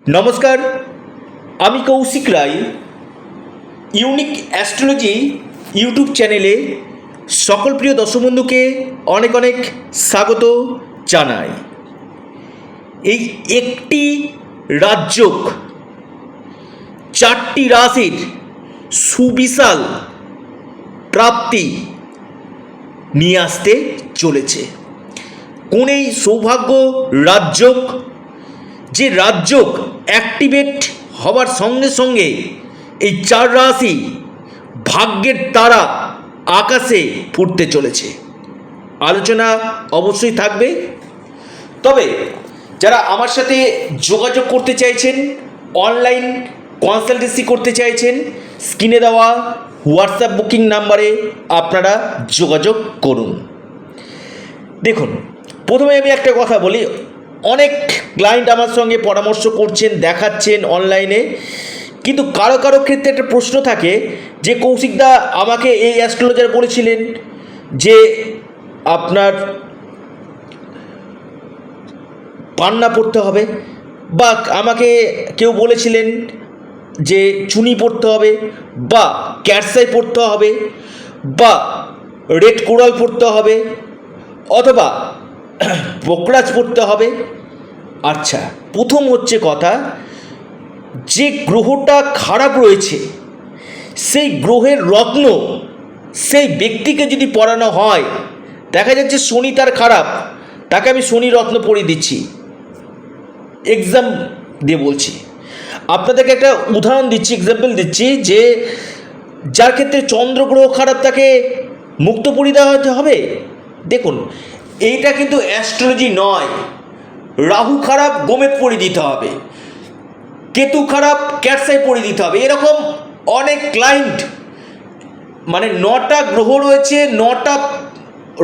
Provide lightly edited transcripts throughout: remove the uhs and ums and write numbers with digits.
নমস্কার, আমি কৌশিক রায়। Unique astrology YouTube চ্যানেলে সকল প্রিয় দর্শক বন্ধুকে অনেক অনেক স্বাগত জানাই। এই একটি রাজযোগ চারটি রাশির সুবিশাল প্রাপ্তি নিয়ে আসতে চলেছে। কোন এই সৌভাগ্য রাজযোগ, যে রাজযোগ অ্যাক্টিভেট হওয়ার সঙ্গে সঙ্গে এই চার রাশি ভাগ্যের তারা আকাশে ফুটতে চলেছে। আলোচনা অবশ্যই থাকবে। তবে যারা আমার সাথে যোগাযোগ করতে চাইছেন, অনলাইন কনসালটেন্সি করতে চাইছেন, স্ক্রিনে দেওয়া হোয়াটসঅ্যাপ বুকিং নাম্বারে আপনারা যোগাযোগ করুন। দেখুন, প্রথমে আমি একটা কথা বলি, অনেক ক্লায়েন্ট আমার সঙ্গে পরামর্শ করছেন, দেখাচ্ছেন অনলাইনে, কিন্তু কারো কারো ক্ষেত্রে একটা প্রশ্ন থাকে যে কৌশিকদা আমাকে এই অ্যাস্ট্রোলজার বলেছিলেন যে আপনার পান্না পড়তে হবে, বা আমাকে কেউ বলেছিলেন যে চুনি পড়তে হবে, বা ক্যাটসাই পড়তে হবে, বা রেড কোরাল পড়তে হবে, অথবা পোকরাজ পড়তে হবে। আচ্ছা, প্রথম হচ্ছে কথা, যে গ্রহটা খারাপ রয়েছে সেই গ্রহের রত্ন সেই ব্যক্তিকে যদি পড়ানো হয়, দেখা যাচ্ছে শনি তার খারাপ, তাকে আমি শনি রত্ন পরিয়ে দিচ্ছি। এক্সাম দিয়ে বলছি, আপনাদেরকে একটা উদাহরণ দিচ্ছি, এক্সাম্পল দিচ্ছি, যে যার ক্ষেত্রে চন্দ্রগ্রহ খারাপ তাকে মুক্ত পরিয়ে দেওয়া হবে। দেখুন, এইটা কিন্তু অ্যাস্ট্রোলজি নয়। রাহু খারাপ গোমেদ পরিয়ে দিতে হবে, কেতু খারাপ ক্যাটসাই পরিয়ে দিতে হবে। এরকম অনেক ক্লায়েন্ট, মানে 9টা গ্রহ রয়েছে, 9টা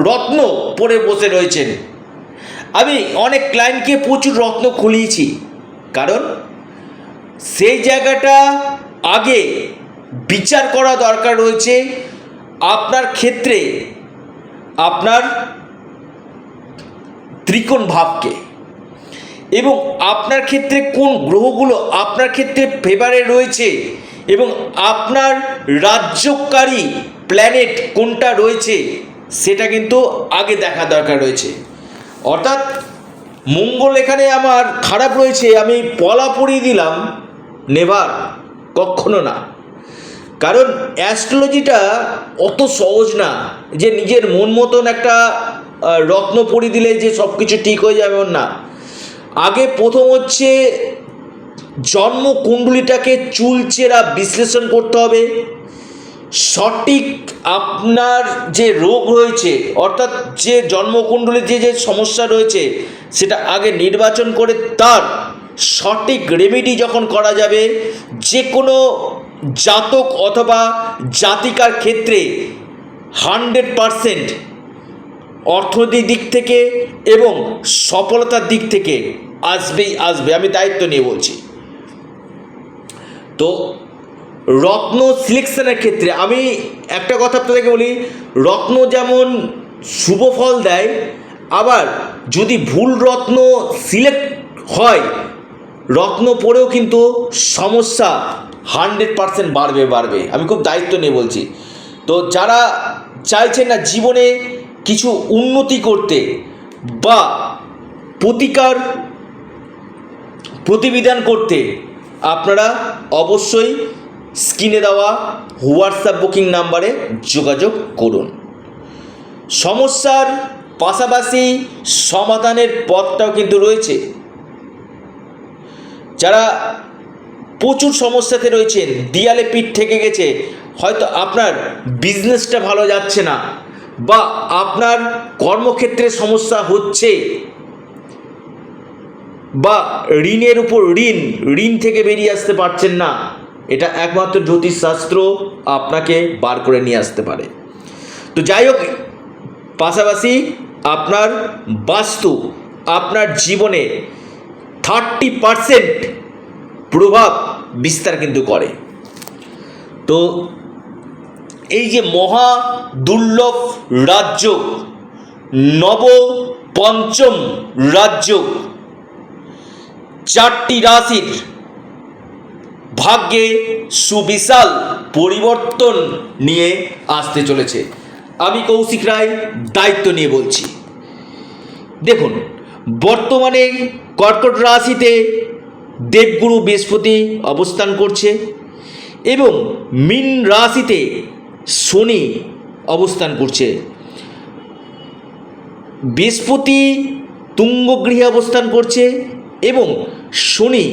রত্ন পরে বসে রয়েছেন। আমি অনেক ক্লায়েন্টকে প্রচুর রত্ন খুলিয়েছি, কারণ সেই জায়গাটা আগে বিচার করা দরকার রয়েছে। আপনার ক্ষেত্রে আপনার ত্রিকোণ ভাবকে, এবং আপনার ক্ষেত্রে কোন গ্রহগুলো আপনার ক্ষেত্রে ফেভারে রয়েছে, এবং আপনার রাজ্যকারী প্ল্যানেট কোনটা রয়েছে সেটা কিন্তু আগে দেখা দরকার রয়েছে। অর্থাৎ মঙ্গল এখানে আমার খারাপ রয়েছে, আমি পলা পরিয়ে দিলাম, নেভার, কখনো না। কারণ অ্যাস্ট্রোলজিটা অত সহজ না যে নিজের মন মতন একটা রত্ন পরিয়ে দিলে যে সব কিছু ঠিক হয়ে যাবে, না। আগে প্রথম হচ্ছে জন্মকুণ্ডলিটাকে চুলচেরা বিশ্লেষণ করতে হবে। সঠিক আপনার যে রোগ রয়েছে, অর্থাৎ যে জন্মকুণ্ডলীতে যে সমস্যা রয়েছে, সেটা আগে নির্বাচন করে তার সঠিক রেমেডি যখন করা যাবে, যে কোনো জাতক অথবা জাতিকার ক্ষেত্রে 100% অর্থনৈতিক দিক থেকে এবং সফলতার দিক থেকে আসবেই আসবে, আমি দায়িত্ব নিয়ে বলছি। তো রত্ন সিলেকশনের ক্ষেত্রে আমি একটা কথা আপনাদেরকে বলি, রত্ন যেমন শুভ ফল দেয়, আবার যদি ভুল রত্ন সিলেক্ট হয়, রত্ন পরেও কিন্তু সমস্যা 100% বাড়বে। আমি খুব দায়িত্ব নিয়ে বলছি। তো যারা চাইছেন না জীবনে কিছু উন্নতি করতে বা প্রতিকার প্রতিবিধান করতে, আপনারা অবশ্যই স্ক্রিনে দেওয়া হোয়াটসঅ্যাপ বুকিং নাম্বারে যোগাযোগ করুন। সমস্যার পাশাপাশি সমাধানের পথটাও কিন্তু রয়েছে। যারা প্রচুর সমস্যাতে রয়েছেন, দেয়ালে পিঠ থেকে গেছে, হয়তো আপনার বিজনেসটা ভালো যাচ্ছে না, বা আপনার কর্মক্ষেত্রে সমস্যা হচ্ছে, বা ঋণের উপর ঋণ থেকে বেরিয়ে আসতে পারছেন না, এটা একমাত্র জ্যোতিষশাস্ত্র আপনাকে বার করে নিয়ে আসতে পারে। তো যাই হোক, পাশাপাশি আপনার বাস্তু আপনার জীবনে 30% প্রভাব বিস্তার কিন্তু করে। তো এই যে মহা দুর্লভ রাজযোগ, নবপঞ্চম রাজযোগ, 4টি রাশির ভাগ্যে সুবিশাল পরিবর্তন নিয়ে আসতে চলেছে। আমি কৌশিক রায় দায়িত্ব নিয়ে বলছি। দেখুন, বর্তমানে কর্কট রাশিতে দেবগুরু বৃহস্পতি অবস্থান করছে এবং মীন রাশিতে শনি অবস্থান করছে। বৃহস্পতি তুঙ্গ গৃহে অবস্থান করছে এবং শনি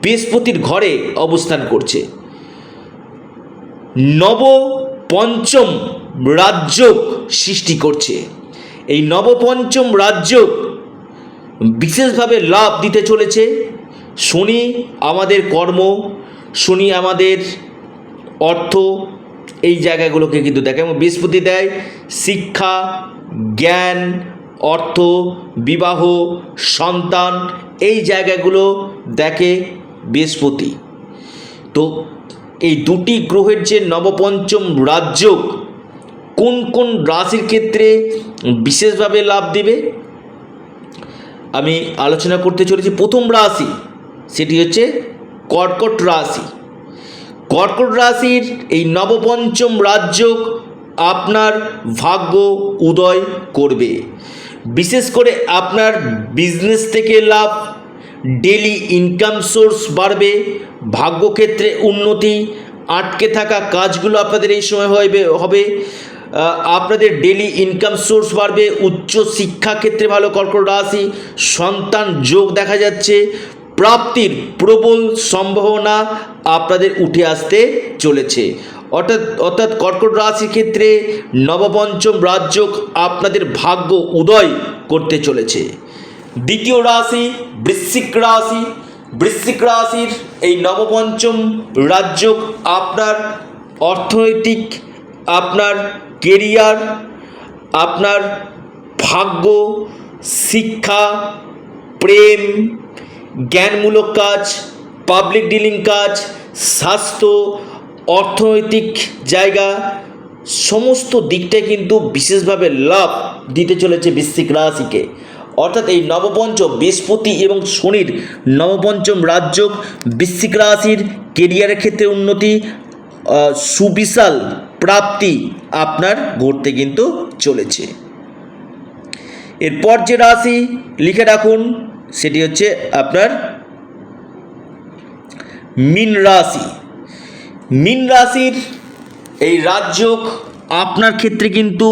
বৃহস্পতির ঘরে অবস্থান করছে। নব পঞ্চম রাজযোগ সৃষ্টি করছে। এই নবপঞ্চম রাজযোগ বিশেষভাবে লাভ দিতে চলেছে। শনি আমাদের কর্ম, শনি আমাদের অর্থ, এই জায়গাগুলোকে কিন্তু দেখে, এবং বৃহস্পতি দেয় শিক্ষা, জ্ঞান, অর্থ, বিবাহ, সন্তান, এই জায়গাগুলো দেখে বৃহস্পতি। তো এই দুটি গ্রহের যে নবপঞ্চম রাজযোগ কোন কোন রাশির ক্ষেত্রে বিশেষভাবে লাভ দিবে আমি আলোচনা করতে চলেছি। প্রথম রাশি সেটি হচ্ছে কর্কট রাশি। কর্কট রাশির এই নবপঞ্চম রাজযোগ আপনার ভাগ্য উদয় করবে। বিশেষ করে আপনার বিজনেস থেকে লাভ, ডেলি ইনকাম সোর্স বাড়বে, ভাগ্যক্ষেত্রে উন্নতি, আটকে থাকা কাজগুলো আপনাদের এই সময় হবে, আপনাদের ডেলি ইনকাম সোর্স বাড়বে, উচ্চ শিক্ষা ক্ষেত্রে ভালো কর্কট রাশি, সন্তান যোগ দেখা যাচ্ছে, প্রাপ্তির প্রবল সম্ভাবনা আপনাদের উঠে আসতে চলেছে। অর্থাৎ কর্কট রাশির ক্ষেত্রে নবপঞ্চম রাজযোগ আপনাদের ভাগ্য উদয় করতে চলেছে। দ্বিতীয় রাশি বৃশ্চিক রাশি। বৃশ্চিক রাশির এই নবপঞ্চম রাজযোগ আপনার অর্থনৈতিক, আপনার কেরিয়ার, আপনার ভাগ্য, শিক্ষা, প্রেম, জ্ঞানমূলক কাজ, পাবলিক ডিলিং কাজ, স্বাস্থ্য, অর্থনৈতিক জায়গা, সমস্ত দিকটাই কিন্তু বিশেষভাবে লাভ দিতে চলেছে বৃশ্চিক রাশিকে। অর্থাৎ এই নবপঞ্চম বৃহস্পতি এবং শনির নবপঞ্চম রাজযোগ বৃশ্চিক রাশির কেরিয়ারের ক্ষেত্রে উন্নতি, সুবিশাল প্রাপ্তি আপনার ঘটতে কিন্তু চলেছে। এরপর যে রাশি লিখে রাখুন সেটি হচ্ছে আপনার মীন রাশি। মীন রাশির এই রাজযোগ আপনার ক্ষেত্রে কিন্তু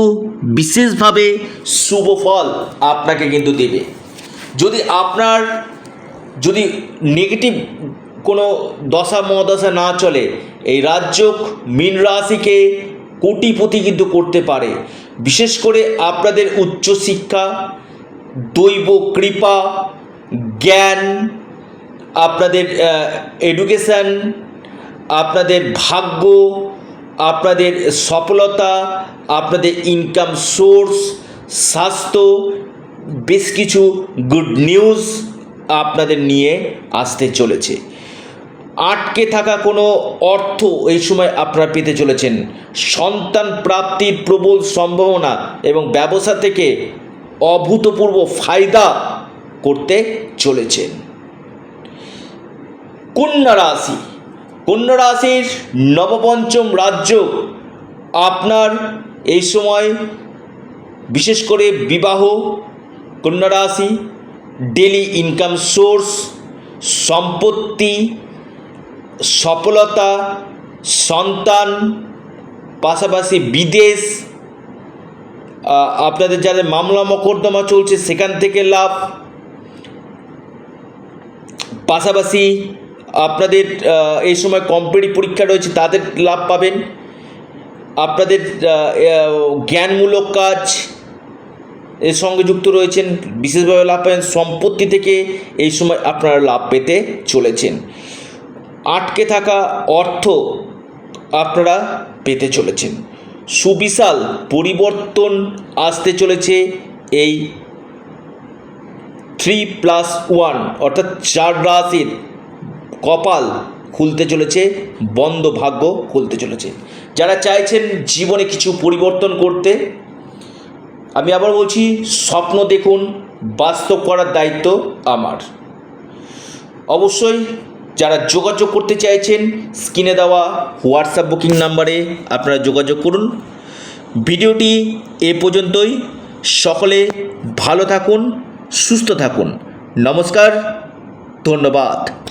বিশেষভাবে শুভ ফল আপনাকে কিন্তু দেবে। যদি নেগেটিভ কোনো দশা মহাদশা না চলে, এই রাজযোগ মীন রাশিকে কোটিপতি কিন্তু করতে পারে। বিশেষ করে আপনাদের উচ্চশিক্ষা, দৈব কৃপা, জ্ঞান, আপনাদের এডুকেশান, আপনাদের ভাগ্য, আপনাদের সফলতা, আপনাদের ইনকাম সোর্স, স্বাস্থ্য, বেশ কিছু গুড নিউজ আপনাদের নিয়ে আসতে চলেছে। আটকে থাকা কোনো অর্থ এই সময় আপনারা পেতে চলেছেন। সন্তান প্রাপ্তির প্রবল সম্ভাবনা এবং ব্যবসা থেকে অভূতপূর্ব ফায়দা করতে চলেছেন। কন্যা রাশি। কন্যা রাশির নবপঞ্চম রাজযোগ আপনার এই সময় বিশেষ করে বিবাহ, কন্যা রাশি, ডেলি ইনকাম সোর্স, সম্পত্তি, সফলতা, সন্তান, পাশাপাশি বিদেশ, আপনাদের যাদের মামলা মোকদ্দমা চলছে সেখান থেকে লাভ, পাশাপাশি আপনাদের এই সময় কম্পিটিটিভ পরীক্ষা রয়েছে তাদের লাভ পাবেন। আপনাদের জ্ঞানমূলক কাজ এর সঙ্গে যুক্ত রয়েছেন, বিশেষভাবে লাভ পাবেন। সম্পত্তি থেকে এই সময় আপনারা লাভ পেতে চলেছেন। আটকে থাকা অর্থ আপনারা পেতে চলেছেন। সুবিশাল পরিবর্তন আসতে চলেছে। এই 3+1 অর্থাৎ 4 রাশির কপাল খুলতে চলেছে, বন্ধ ভাগ্য খুলতে চলেছে। যারা চাইছেন জীবনে কিছু পরিবর্তন করতে, আমি আবার বলছি, স্বপ্ন দেখুন, বাস্তব করার দায়িত্ব আমার। অবশ্যই যারা যোগাযোগ করতে চাইছেন স্ক্রিনে দেওয়া হোয়াটসঅ্যাপ বুকিং নাম্বারে আপনারা যোগাযোগ করুন। ভিডিওটি এ পর্যন্তই। সকলে ভালো থাকুন, সুস্থ থাকুন। নমস্কার, ধন্যবাদ।